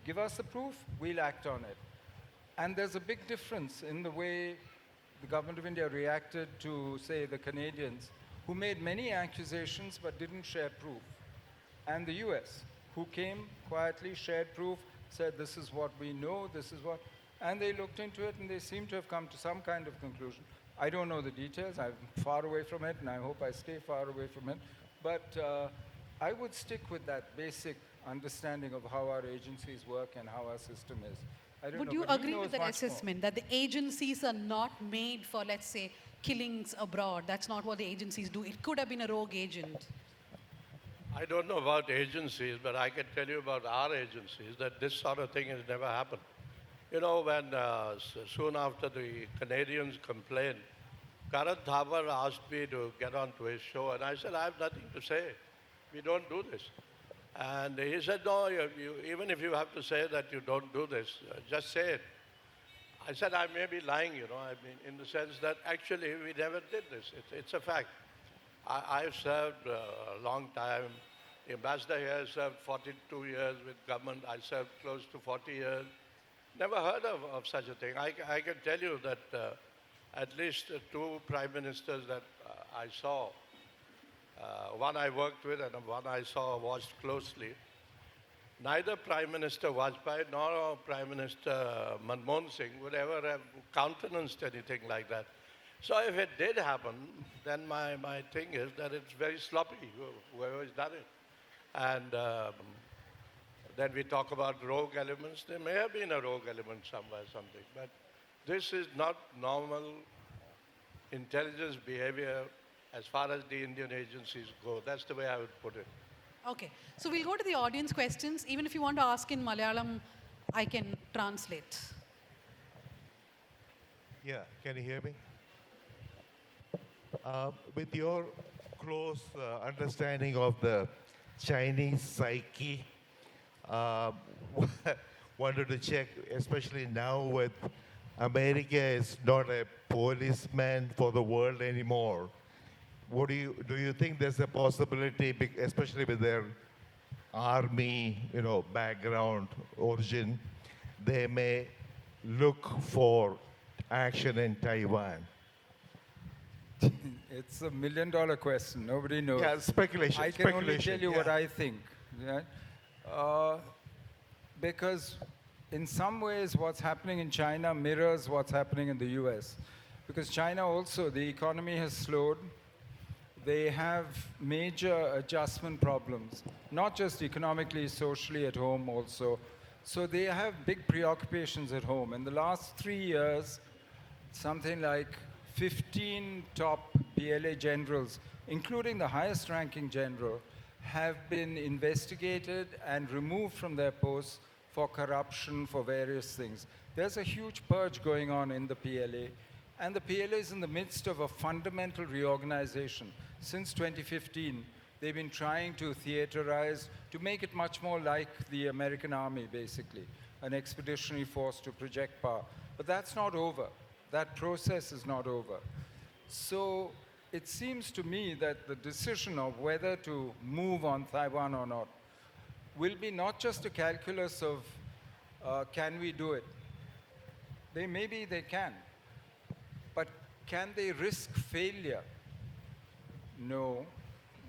Give us the proof, we'll act on it. And there's a big difference in the way the government of India reacted to, say, the Canadians, who made many accusations but didn't share proof, and the US, who came quietly, shared proof, said, this is what we know, this is what, and they looked into it and they seem to have come to some kind of conclusion. I don't know the details, I'm far away from it, and I hope I stay far away from it, but I would stick with that basic understanding of how our agencies work and how our system is. I don't Would know, you but he agree knows with that much more. assessment, that the agencies are not made for, let's say, killings abroad? That's not what the agencies do. It could have been a rogue agent. I don't know about agencies, but I can tell you about our agencies that this sort of thing has never happened. You know, when soon after the Canadians complained, Karan Thabar asked me to get onto his show, and I said, I have nothing to say. We don't do this. And he said, no, even if you have to say that you don't do this, just say it. I said, I may be lying, you know, I mean, in the sense that actually we never did this. It's a fact. I've served a long time. The ambassador here served 42 years with government. I served close to 40 years. Never heard of such a thing. I can tell you that at least two prime ministers that I saw, one I worked with and one I watched closely, neither Prime Minister Vajpayee nor Prime Minister Manmohan Singh would ever have countenanced anything like that. So if it did happen, then my thing is that it's very sloppy, whoever has done it. And then we talk about rogue elements. There may have been a rogue element somewhere, something. But this is not normal intelligence behavior as far as the Indian agencies go. That's the way I would put it. Okay, so we'll go to the audience questions. Even if you want to ask in Malayalam, I can translate. Yeah, can you hear me? With your close understanding of the Chinese psyche, wanted to check, especially now with America is not a policeman for the world anymore. Do you think there's a possibility, especially with their army, background, origin, they may look for action in Taiwan? It's a $1 million question. Nobody knows. Yeah, speculation. I can only tell you what I think. Yeah? Because in some ways, what's happening in China mirrors what's happening in the US. Because China also, the economy has slowed. They have major adjustment problems, not just economically, socially at home also. So they have big preoccupations at home. In the last 3 years, something like 15 top PLA generals, including the highest ranking general, have been investigated and removed from their posts for corruption, for various things. There's a huge purge going on in the PLA, and the PLA is in the midst of a fundamental reorganization. Since 2015, They've been trying to theaterize, to make it much more like the American army, basically, an expeditionary force to project power. But that's not over. That process is not over. So it seems to me that the decision of whether to move on Taiwan or not will be not just a calculus of can we do it? Maybe they can. But can they risk failure? No,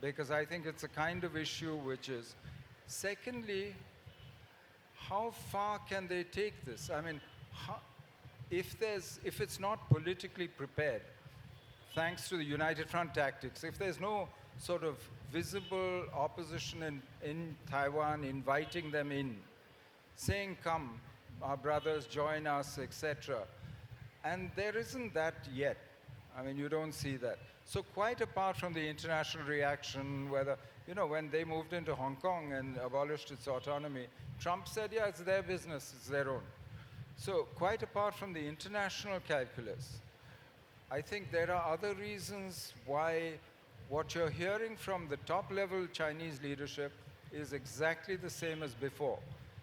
because I think it's a kind of issue which is. Secondly, how far can they take this? I mean, if it's not politically prepared, thanks to the United Front tactics, if there's no sort of visible opposition in Taiwan inviting them in, saying, come, our brothers, join us, etc. And there isn't that yet. I mean, you don't see that. So quite apart from the international reaction, whether, when they moved into Hong Kong and abolished its autonomy, Trump said, yeah, it's their business, it's their own. So quite apart from the international calculus, I think there are other reasons why what you're hearing from the top-level Chinese leadership is exactly the same as before,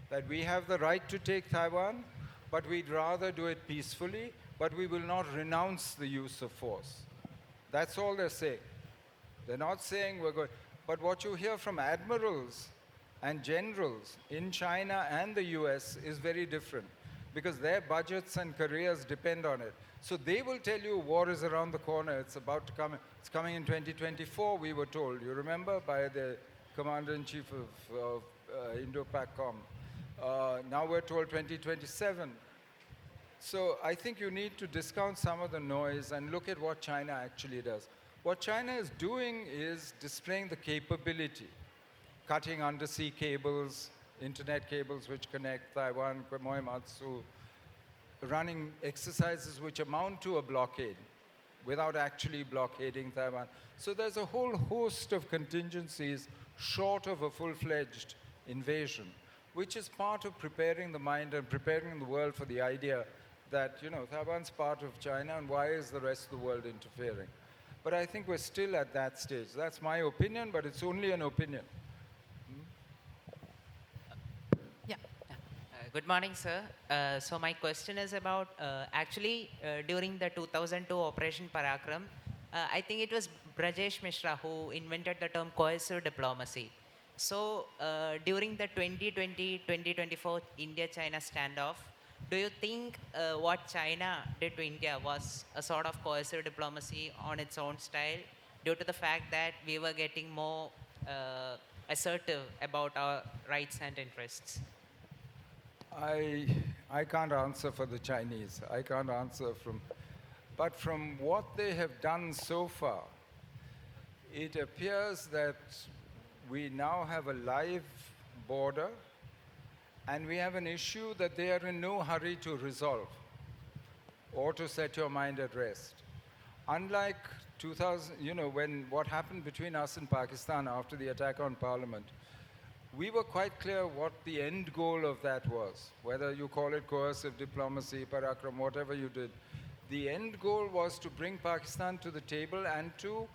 that we have the right to take Taiwan, but we'd rather do it peacefully, but we will not renounce the use of force. That's all they're saying. They're not saying we're going. But what you hear from admirals and generals in China and the US is very different, because their budgets and careers depend on it. So they will tell you war is around the corner, it's about to come. It's coming in 2024, we were told. You remember, by the Commander-in-Chief of Indo-PACOM. Now we're told 2027. So I think you need to discount some of the noise and look at what China actually does. What China is doing is displaying the capability, cutting undersea cables, internet cables which connect Taiwan, Komatsu, running exercises which amount to a blockade without actually blockading Taiwan. So there's a whole host of contingencies short of a full-fledged invasion, which is part of preparing the mind and preparing the world for the idea that, Taiwan's part of China, and why is the rest of the world interfering? But I think we're still at that stage. That's my opinion, but it's only an opinion. Yeah. Good morning, sir. So my question is about, during the 2002 Operation Parakram, I think it was Brajesh Mishra who invented the term coercive diplomacy. So during the 2020-2024 India-China standoff, do you think what China did to India was a sort of coercive diplomacy on its own style, due to the fact that we were getting more assertive about our rights and interests? I can't answer for the Chinese. I can't answer but from what they have done so far, it appears that we now have a live border, and we have an issue that they are in no hurry to resolve or to set your mind at rest. Unlike 2000, when what happened between us and Pakistan after the attack on Parliament, we were quite clear what the end goal of that was. Whether you call it coercive diplomacy, parakram, whatever you did, the end goal was to bring Pakistan to the table and to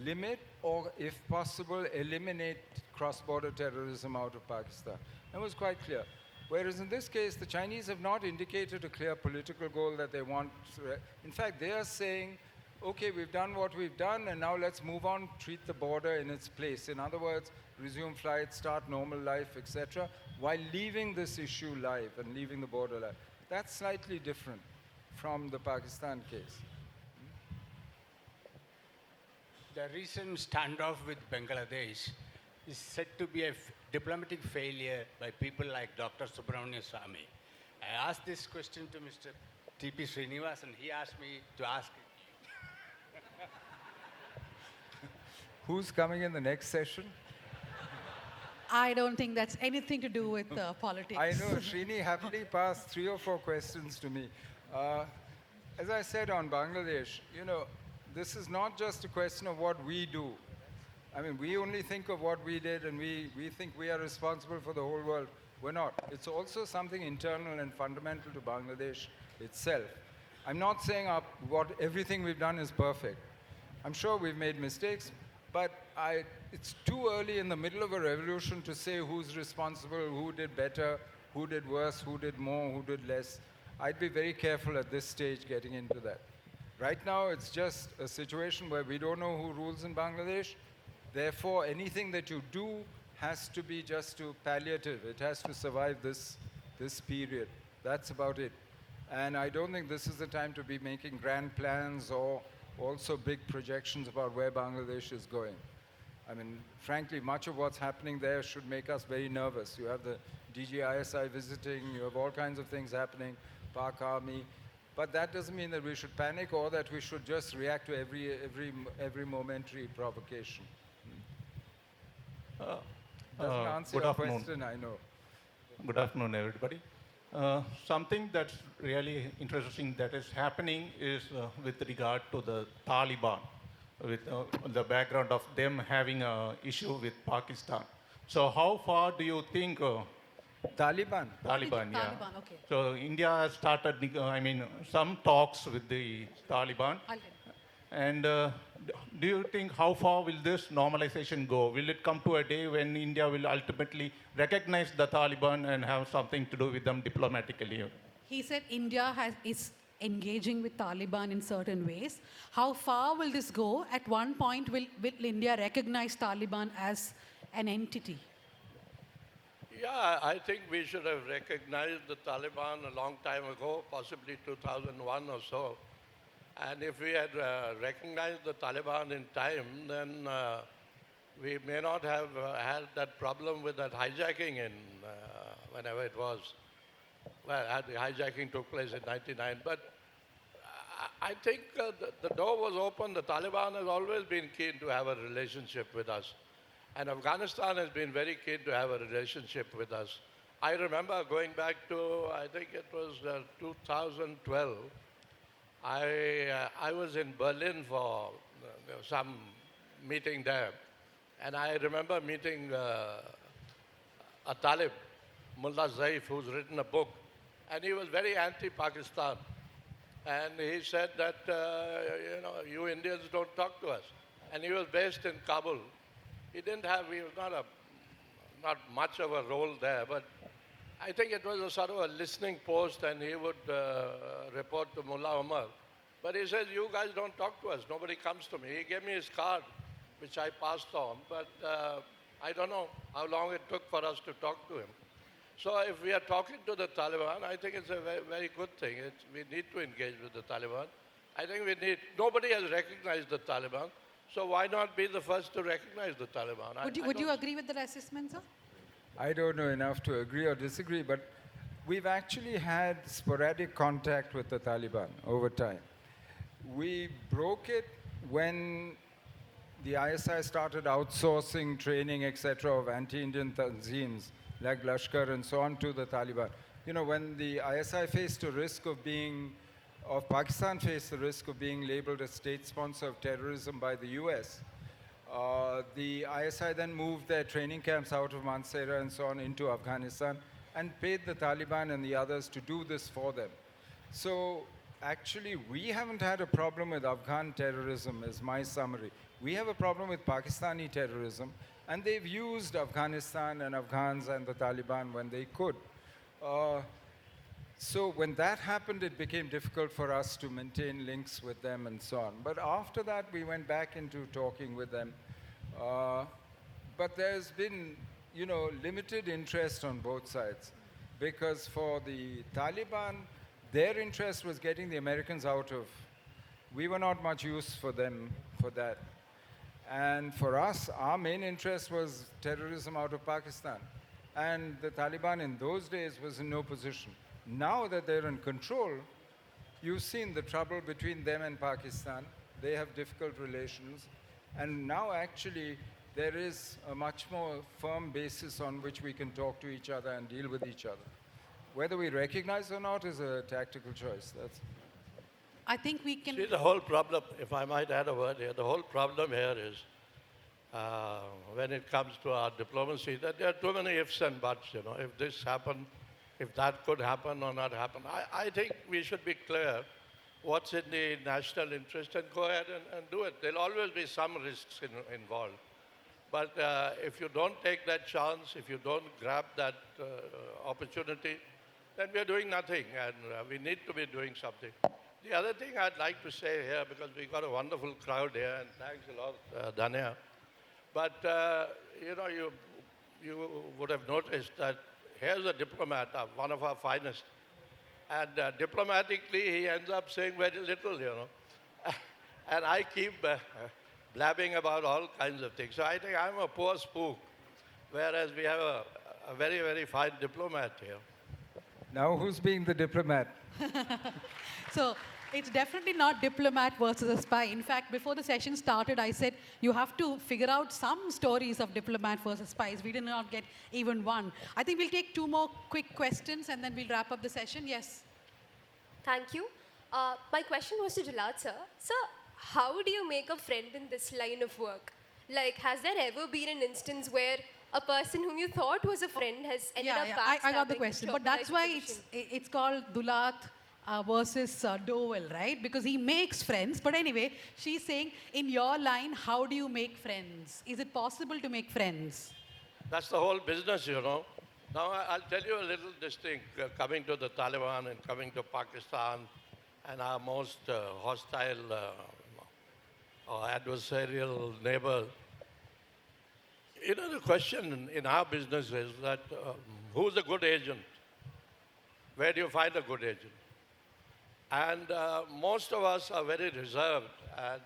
limit, or if possible, eliminate cross-border terrorism out of Pakistan. It was quite clear. Whereas in this case, the Chinese have not indicated a clear political goal that they want. In fact, they are saying, okay, we've done what we've done, and now let's move on, treat the border in its place. In other words, resume flights, start normal life, etc., while leaving this issue live and leaving the border live. That's slightly different from the Pakistan case. The recent standoff with Bangladesh is said to be a diplomatic failure by people like Dr. Subramanian Swamy. I asked this question to Mr. T.P. Srinivas, and he asked me to ask it. Who's coming in the next session? I don't think that's anything to do with politics. I know Srini happily passed 3 or 4 questions to me. As I said on Bangladesh, this is not just a question of what we do. I mean, we only think of what we did, and we think we are responsible for the whole world. We're not. It's also something internal and fundamental to Bangladesh itself. I'm not saying everything we've done is perfect. I'm sure we've made mistakes. But it's too early in the middle of a revolution to say who's responsible, who did better, who did worse, who did more, who did less. I'd be very careful at this stage getting into that. Right now, it's just a situation where we don't know who rules in Bangladesh. Therefore, anything that you do has to be just to palliative. It has to survive this period. That's about it. And I don't think this is the time to be making grand plans or also big projections about where Bangladesh is going. I mean, frankly, much of what's happening there should make us very nervous. You have the DGISI visiting, you have all kinds of things happening, Pak Army. But that doesn't mean that we should panic or that we should just react to every momentary provocation. Doesn't answer Good your afternoon. question, I know. Good afternoon, everybody. Something that's really interesting that is happening is with regard to the Taliban, with the background of them having an issue with Pakistan. So how far do you think Taliban? Taliban, yeah. Taliban, okay. So India has started, some talks with the Taliban. I'll And do you think how far will this normalization go? Will it come to a day when India will ultimately recognize the Taliban and have something to do with them diplomatically? He said India is engaging with Taliban in certain ways. How far will this go? At one point, will India recognize Taliban as an entity? Yeah, I think we should have recognized the Taliban a long time ago, possibly 2001 or so. And if we had recognized the Taliban in time, then we may not have had that problem with that hijacking in whenever it was. Well, the hijacking took place in 99. But I think the door was open. The Taliban has always been keen to have a relationship with us. And Afghanistan has been very keen to have a relationship with us. I remember going back to, I think it was 2012. I was in Berlin for some meeting there. And I remember meeting a Talib, Mullah Zaif, who's written a book. And he was very anti-Pakistan. And he said that, you Indians don't talk to us. And he was based in Kabul. He was not much of a role there, but I think it was a sort of a listening post, and he would report to Mullah Omar. But he says, you guys don't talk to us. Nobody comes to me. He gave me his card, which I passed on, but I don't know how long it took for us to talk to him. So if we are talking to the Taliban, I think it's a very, very good thing. We need to engage with the Taliban. I think nobody has recognized the Taliban, so why not be the first to recognize the Taliban? Would you agree with that assessment, sir? I don't know enough to agree or disagree, but we've actually had sporadic contact with the Taliban over time. We broke it when the ISI started outsourcing training, etc., of anti-Indian tanzeems like Lashkar and so on to the Taliban. You know, when the ISI faced a risk of Pakistan faced the risk of being labeled a state sponsor of terrorism by the US, the ISI then moved their training camps out of Mansehra and so on into Afghanistan and paid the Taliban and the others to do this for them. So actually, we haven't had a problem with Afghan terrorism, is my summary. We have a problem with Pakistani terrorism, and they've used Afghanistan and Afghans and the Taliban when they could. So when that happened, it became difficult for us to maintain links with them and so on. But after that, we went back into talking with them. But there's been, limited interest on both sides. Because for the Taliban, their interest was getting the Americans out of. We were not much use for them for that. And for us, our main interest was terrorism out of Pakistan. And the Taliban in those days was in no position. Now that they're in control, you've seen the trouble between them and Pakistan. They have difficult relations. And now actually there is a much more firm basis on which we can talk to each other and deal with each other. Whether we recognize or not is a tactical choice. I think we can. See, the whole problem, if I might add a word here, the whole problem here is when it comes to our diplomacy, that there are too many ifs and buts, if this happened, if that could happen or not happen. I think we should be clear what's in the national interest and go ahead and do it. There'll always be some risks involved. But if you don't take that chance, if you don't grab that opportunity, then we're doing nothing, and we need to be doing something. The other thing I'd like to say here, because we've got a wonderful crowd here, and thanks a lot, Dhanya, but you would have noticed that here's a diplomat, one of our finest, and diplomatically he ends up saying very little, and I keep blabbing about all kinds of things. So I think I'm a poor spook, whereas we have a very, very fine diplomat here. Now who's being the diplomat? So it's definitely not diplomat versus a spy. In fact, before the session started, I said you have to figure out some stories of diplomat versus spies. We did not get even one. I think we'll take 2 more quick questions and then we'll wrap up the session. Yes. Thank you. My question was to Dulat, sir. Sir, how do you make a friend in this line of work? Like, has there ever been an instance where a person whom you thought was a friend has ended up backstabbing? I got the question. to But that's jeopardize why your position? it's called Dulat versus Dowell, right? Because he makes friends. But anyway, she's saying, in your line, how do you make friends? Is it possible to make friends? That's the whole business, Now, I'll tell you a little distinct, coming to the Taliban and coming to Pakistan and our most hostile or adversarial neighbor. The question in our business is that who's a good agent? Where do you find a good agent? And most of us are very reserved and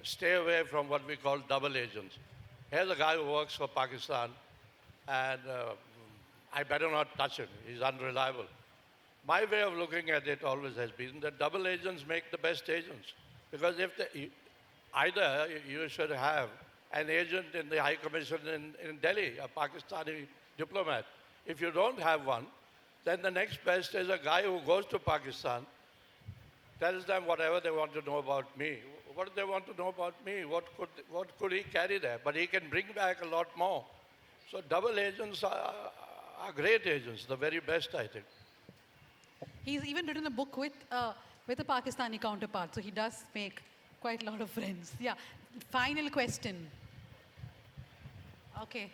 stay away from what we call double agents. Here's a guy who works for Pakistan, and I better not touch him. He's unreliable. My way of looking at it always has been that double agents make the best agents. Because either you should have an agent in the High Commission in Delhi, a Pakistani diplomat. If you don't have one, then the next best is a guy who goes to Pakistan, tells them whatever they want to know about me. What do they want to know about me? What could he carry there? But he can bring back a lot more. So double agents are great agents, the very best, I think. He's even written a book with a Pakistani counterpart, so he does make quite a lot of friends. Yeah. Final question. Okay.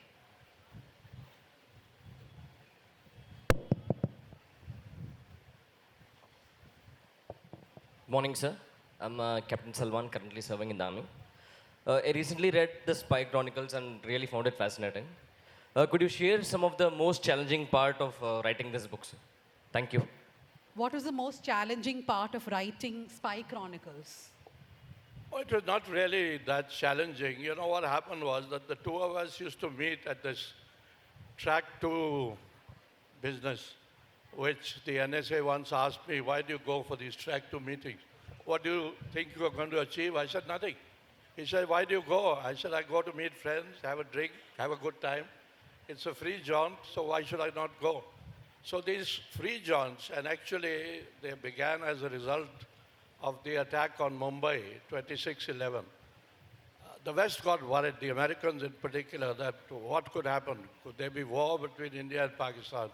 Morning, sir. I'm Captain Salwan, currently serving in the Army. I recently read the Spy Chronicles and really found it fascinating. Could you share some of the most challenging part of writing this book, sir? Thank you. What was the most challenging part of writing Spy Chronicles? Oh, it was not really that challenging. What happened was that the 2 of us used to meet at this track 2 business, which the NSA once asked me, why do you go for these track 2 meetings? What do you think you are going to achieve? I said, nothing. He said, why do you go? I said, I go to meet friends, have a drink, have a good time. It's a free jaunt, so why should I not go? So these free jaunts, and actually they began as a result of the attack on Mumbai, 26/11. The West got worried, the Americans in particular, that what could happen? Could there be war between India and Pakistan?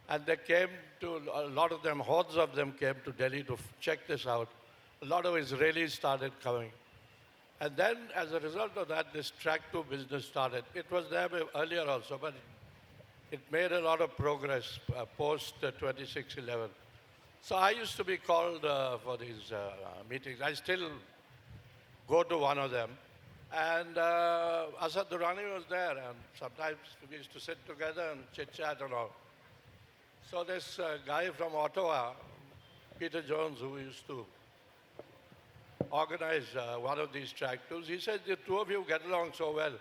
And they came to, a lot of them, hordes of them came to Delhi to check this out. A lot of Israelis started coming. And then, as a result of that, this track 2 business started. It was there earlier also, but it made a lot of progress post 26/11. So I used to be called for these meetings. I still go to one of them. And Asad Durrani was there, and sometimes we used to sit together and chit-chat and all. So this guy from Ottawa, Peter Jones, who used to organize one of these track 2s, he said, the 2 of you get along so well.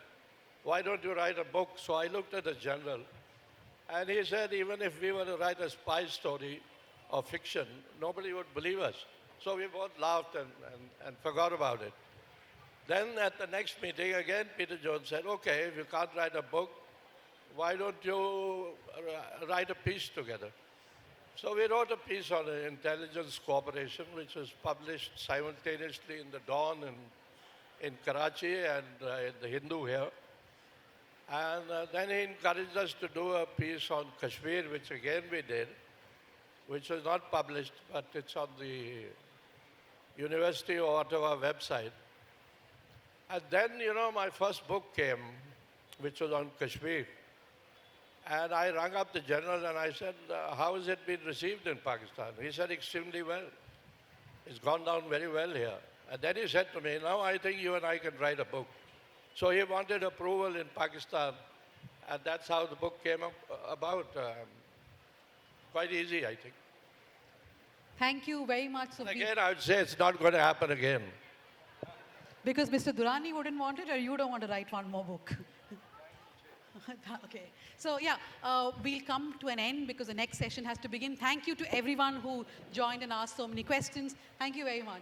Why don't you write a book? So I looked at the general, and he said, even if we were to write a spy story or fiction, nobody would believe us. So we both laughed and forgot about it. Then at the next meeting, again, Peter Jones said, okay, if you can't write a book, why don't you write a piece together? So we wrote a piece on intelligence cooperation, which was published simultaneously in the Dawn in Karachi and in the Hindu here. And then he encouraged us to do a piece on Kashmir, which again we did. which was not published, but it's on the University of Ottawa website. And then, my first book came, which was on Kashmir. And I rang up the general and I said, how has it been received in Pakistan? He said, extremely well. It's gone down very well here. And then he said to me, now I think you and I can write a book. So he wanted approval in Pakistan. And that's how the book came about. Quite easy, I think. Thank you very much, And Sophie. again, I would say it's not going to happen again. Because Mr. Durrani wouldn't want it, or you don't want to write one more book? Okay. So, yeah, we'll come to an end because the next session has to begin. Thank you to everyone who joined and asked so many questions. Thank you very much.